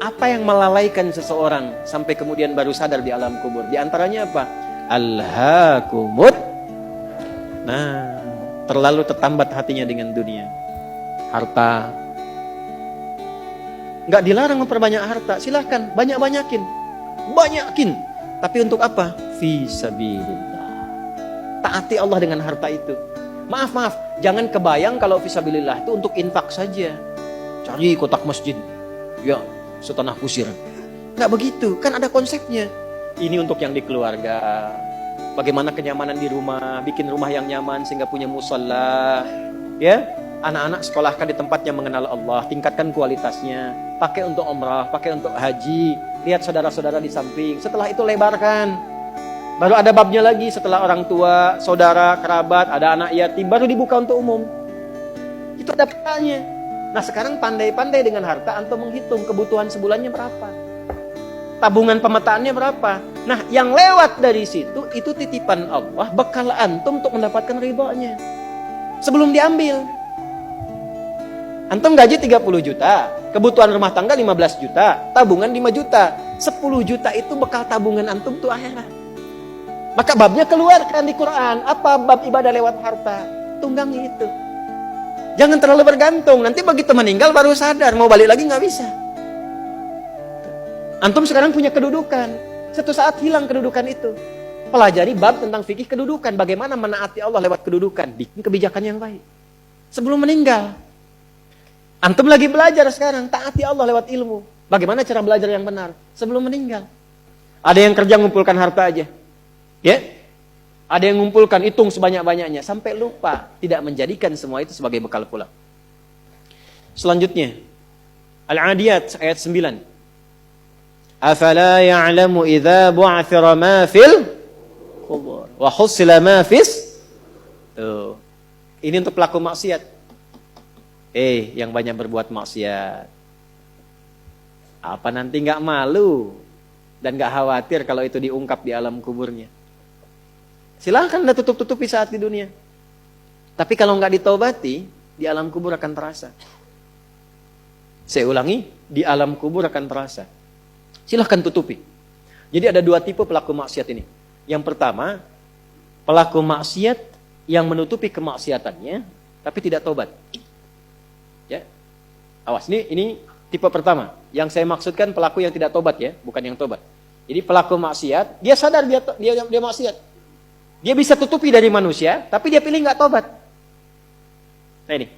Apa yang melalaikan seseorang sampai kemudian baru sadar di alam kubur? Di antaranya apa? Alhaakumut. Nah, terlalu tertambat hatinya dengan dunia. Harta. Nggak dilarang memperbanyak harta, silahkan banyak-banyakin. Banyakin. Tapi untuk apa? Fi sabilillah. Taati Allah dengan harta itu. Maaf, jangan kebayang kalau fi sabilillah itu untuk infak saja. Cari kotak masjid. Ya, setanah kusir. Nggak begitu, kan ada konsepnya. Ini untuk yang di keluarga. Bagaimana kenyamanan di rumah, bikin rumah yang nyaman sehingga punya musalla. Ya, anak-anak sekolahkan di tempat yang mengenal Allah, tingkatkan kualitasnya. Pakai untuk umrah, pakai untuk haji. Lihat saudara-saudara di samping. Setelah itu lebarkan. Baru ada babnya lagi setelah orang tua, saudara, kerabat, ada anak yatim, baru dibuka untuk umum. Itu ada petanya. Nah sekarang pandai-pandai dengan harta, antum menghitung kebutuhan sebulannya berapa. Tabungan pemetaannya berapa. Nah yang lewat dari situ, itu titipan Allah, bekal antum untuk mendapatkan ridhonya. Sebelum diambil. Antum gaji 30 juta, kebutuhan rumah tangga 15 juta, tabungan 5 juta. 10 juta itu bekal tabungan antum tuh akhirat. Maka babnya keluarkan di Quran. Apa bab ibadah lewat harta? Tunggangi itu. Jangan terlalu bergantung. Nanti begitu meninggal baru sadar. Mau balik lagi nggak bisa. Antum sekarang punya kedudukan. Satu saat hilang kedudukan itu. Pelajari bab tentang fikih kedudukan. Bagaimana menaati Allah lewat kedudukan. Bikin kebijakan yang baik. Sebelum meninggal. Antum lagi belajar sekarang. Taati Allah lewat ilmu. Bagaimana cara belajar yang benar. Sebelum meninggal. Ada yang kerja ngumpulkan harta aja. Ya, ada yang ngumpulkan, hitung sebanyak-banyaknya sampai lupa, tidak menjadikan semua itu sebagai bekal pulang. Selanjutnya, Al-Adiyat ayat 9. Afala ya'lamu idza bu'athira ma fil qubur wa husila ma fis. Tuh. Ini untuk pelaku maksiat. Yang banyak berbuat maksiat. Apa nanti enggak malu dan enggak khawatir kalau itu diungkap di alam kuburnya? Silahkan Anda tutup-tutupi saat di dunia. Tapi kalau nggak ditobati, di alam kubur akan terasa. Saya ulangi, di alam kubur akan terasa. Silahkan tutupi. Jadi ada dua tipe pelaku maksiat ini. Yang pertama, pelaku maksiat yang menutupi kemaksiatannya, tapi tidak tobat. Ya, awas, ini tipe pertama. Yang saya maksudkan pelaku yang tidak tobat ya, bukan yang tobat. Jadi pelaku maksiat, dia sadar dia maksiat. Dia bisa tutupi dari manusia, tapi dia pilih nggak tobat. Nah ini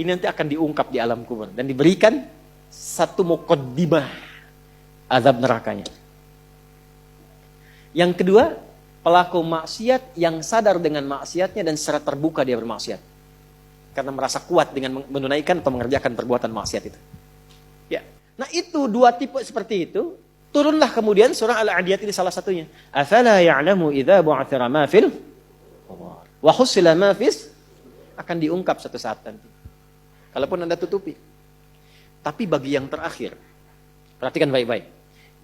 nanti akan diungkap di alam kubur dan diberikan satu muqaddimah azab nerakanya. Yang kedua, pelaku maksiat yang sadar dengan maksiatnya dan secara terbuka dia bermaksiat karena merasa kuat dengan menunaikan atau mengerjakan perbuatan maksiat itu. Ya, nah itu dua tipe seperti itu. Turunlah kemudian surah Al-Adiyat ini salah satunya. Afala ya'lamu idza bu'athira ma fil qubur wa husila ma fis, akan diungkap suatu saat nanti. Kalaupun Anda tutupi. Tapi bagi yang terakhir, perhatikan baik-baik.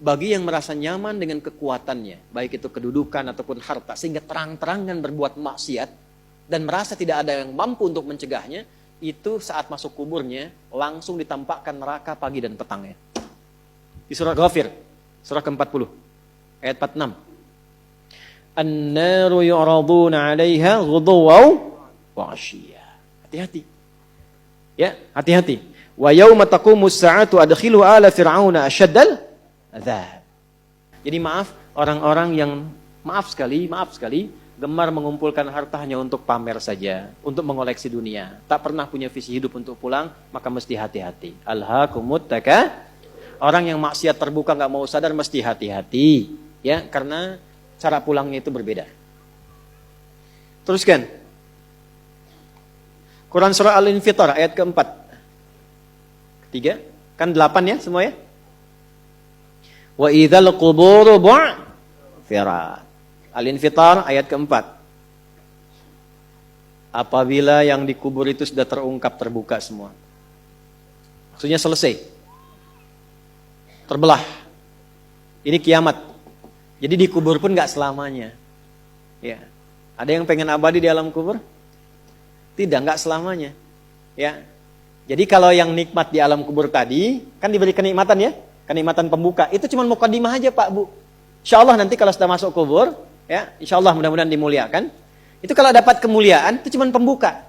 Bagi yang merasa nyaman dengan kekuatannya, baik itu kedudukan ataupun harta, sehingga terang-terangan berbuat maksiat dan merasa tidak ada yang mampu untuk mencegahnya, itu saat masuk kuburnya langsung ditampakkan neraka pagi dan petangnya. Di surah Ghafir surah ke-40 ayat 46. An-naru yu'raduna 'alaiha ghuduwan wa 'ashiyya. Hati-hati. Ya, hati-hati. Wa yauma taqumus sa'atu adkhilu ala fir'auna asyaddal adzab. Jadi maaf, orang-orang yang maaf sekali gemar mengumpulkan hartanya untuk pamer saja, untuk mengoleksi dunia, tak pernah punya visi hidup untuk pulang, maka mesti hati-hati. Alhaakumut takatsur. Orang yang maksiat terbuka nggak mau sadar mesti hati-hati, ya, karena cara pulangnya itu berbeda. Teruskan. Quran surah Al-Infitar ayat ke-4. Ketiga, kan 8 ya semua ya. Wa idzal quburu bu'thirat. Al-Infitar ayat ke-4. Apabila yang dikubur itu sudah terungkap, terbuka semua. Maksudnya selesai. Terbelah. Ini kiamat. Jadi dikubur pun gak selamanya. Ya. Ada yang pengen abadi di alam kubur? Tidak, gak selamanya. Ya. Jadi kalau yang nikmat di alam kubur tadi, kan diberi kenikmatan ya. kenikmatan pembuka. Itu cuma mukadimah aja Pak Bu. Insya Allah nanti kalau sudah masuk kubur, ya, insya Allah mudah-mudahan dimuliakan. Itu kalau dapat kemuliaan, itu cuma pembuka.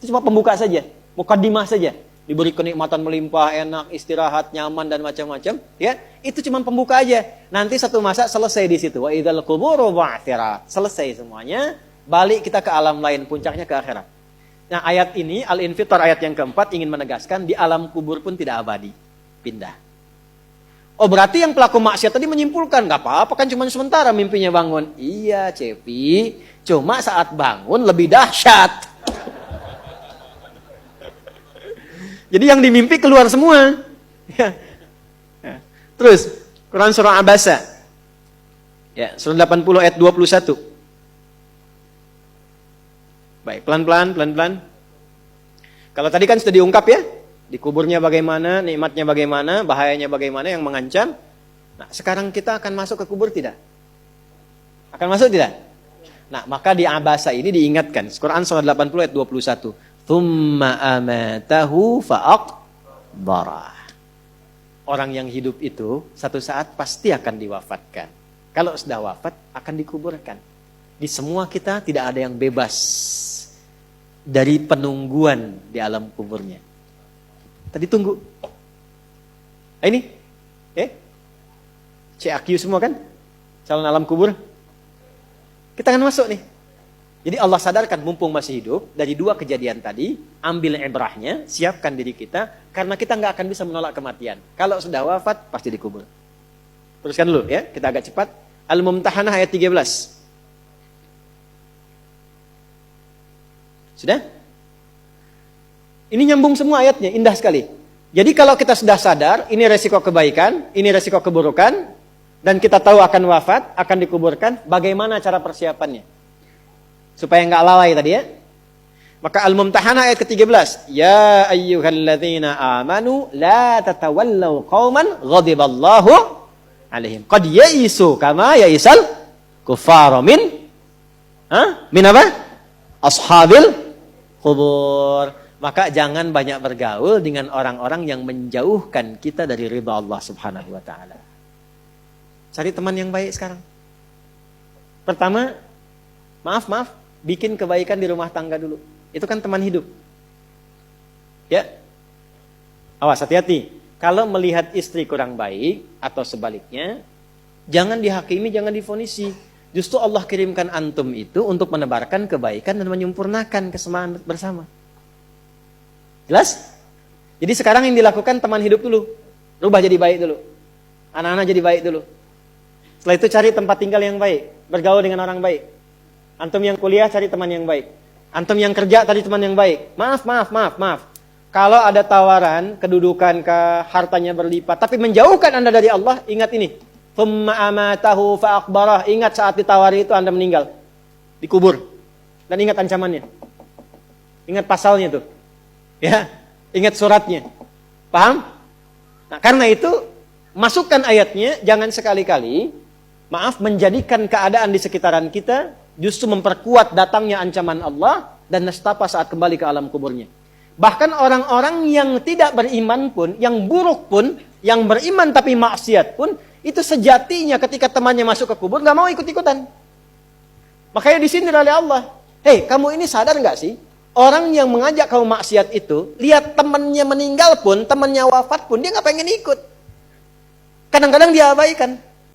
Itu cuma pembuka saja, mukadimah saja. Diberi kenikmatan melimpah, enak, istirahat, nyaman dan macam-macam, ya. Itu cuma pembuka aja. Nanti satu masa selesai di situ. Wa idzal quburu bu'thirat. Selesai semuanya, balik kita ke alam lain, puncaknya ke akhirat. Nah, ayat ini Al-Infitar ayat yang keempat ingin menegaskan di alam kubur pun tidak abadi, pindah. Oh, berarti yang pelaku maksiat tadi menyimpulkan, nggak apa-apa kan cuma sementara mimpinya bangun. Iya, Cepi, cuma saat bangun lebih dahsyat. Jadi yang dimimpi keluar semua. Ya. Ya. Terus, Quran surah Abasa. Ya, surah 80 ayat 21. Baik, pelan-pelan. Kalau tadi kan sudah diungkap ya. Di kuburnya bagaimana, nikmatnya bagaimana, bahayanya bagaimana yang mengancam. Nah, sekarang kita akan masuk ke kubur tidak? Akan masuk tidak? Nah, maka di Abasa ini diingatkan. Quran surah 80 ayat 21. Thumma amatahu fa'aqbarah. Orang yang hidup itu satu saat pasti akan diwafatkan. Kalau sudah wafat akan dikuburkan. Di semua kita tidak ada yang bebas dari penungguan di alam kuburnya. Tadi tunggu. Ini CAQ semua kan? Calon alam kubur. Kita akan masuk nih. Jadi Allah sadarkan mumpung masih hidup, dari dua kejadian tadi, ambil ibrahnya, siapkan diri kita, karena kita nggak akan bisa menolak kematian. Kalau sudah wafat, pasti dikubur. Teruskan dulu ya, kita agak cepat. Al-Mumtahanah ayat 13. Sudah? Ini nyambung semua ayatnya, indah sekali. Jadi kalau kita sudah sadar, ini resiko kebaikan, ini resiko keburukan, dan kita tahu akan wafat, akan dikuburkan, bagaimana cara persiapannya? Supaya enggak lalai tadi ya. Maka Al-Mumtahanah ayat ke-13. Ya ayyuhalladzina amanu la tatawallaw qauman ghadiballahu alaihim. Qad ya'isu kama ya'isal kuffara min apa? Ashabil qubur. Maka jangan banyak bergaul dengan orang-orang yang menjauhkan kita dari ridha Allah Subhanahu wa taala. Cari teman yang baik sekarang. Pertama, maaf, bikin kebaikan di rumah tangga dulu. Itu kan teman hidup. Ya. Awas, hati-hati. Kalau melihat istri kurang baik atau sebaliknya, jangan dihakimi, jangan difonisi. Justru Allah kirimkan antum itu untuk menebarkan kebaikan dan menyempurnakan kesemaan bersama. Jelas? Jadi sekarang yang dilakukan teman hidup dulu. Rubah jadi baik dulu. Anak-anak jadi baik dulu. Setelah itu cari tempat tinggal yang baik. Bergaul dengan orang baik. Antum yang kuliah cari teman yang baik. Antum yang kerja cari teman yang baik. Maaf. Kalau ada tawaran, kedudukan, hartanya berlipat, tapi menjauhkan Anda dari Allah, ingat ini. Thumma amatahu fa'aqbarah. Ingat saat ditawari itu Anda meninggal. Dikubur. Dan ingat ancamannya. Ingat pasalnya tuh. Ya, ingat suratnya. Paham? Nah, karena itu, masukkan ayatnya, jangan sekali-kali, menjadikan keadaan di sekitaran kita justru memperkuat datangnya ancaman Allah dan nestapa saat kembali ke alam kuburnya. Bahkan orang-orang yang tidak beriman pun, yang buruk pun, yang beriman tapi maksiat pun, itu sejatinya ketika temannya masuk ke kubur gak mau ikut-ikutan. Makanya disindir oleh Allah. Hei, kamu ini sadar gak sih? Orang yang mengajak kamu maksiat itu, lihat temannya meninggal pun, temannya wafat pun, dia gak pengen ikut. Kadang-kadang dia abaikan.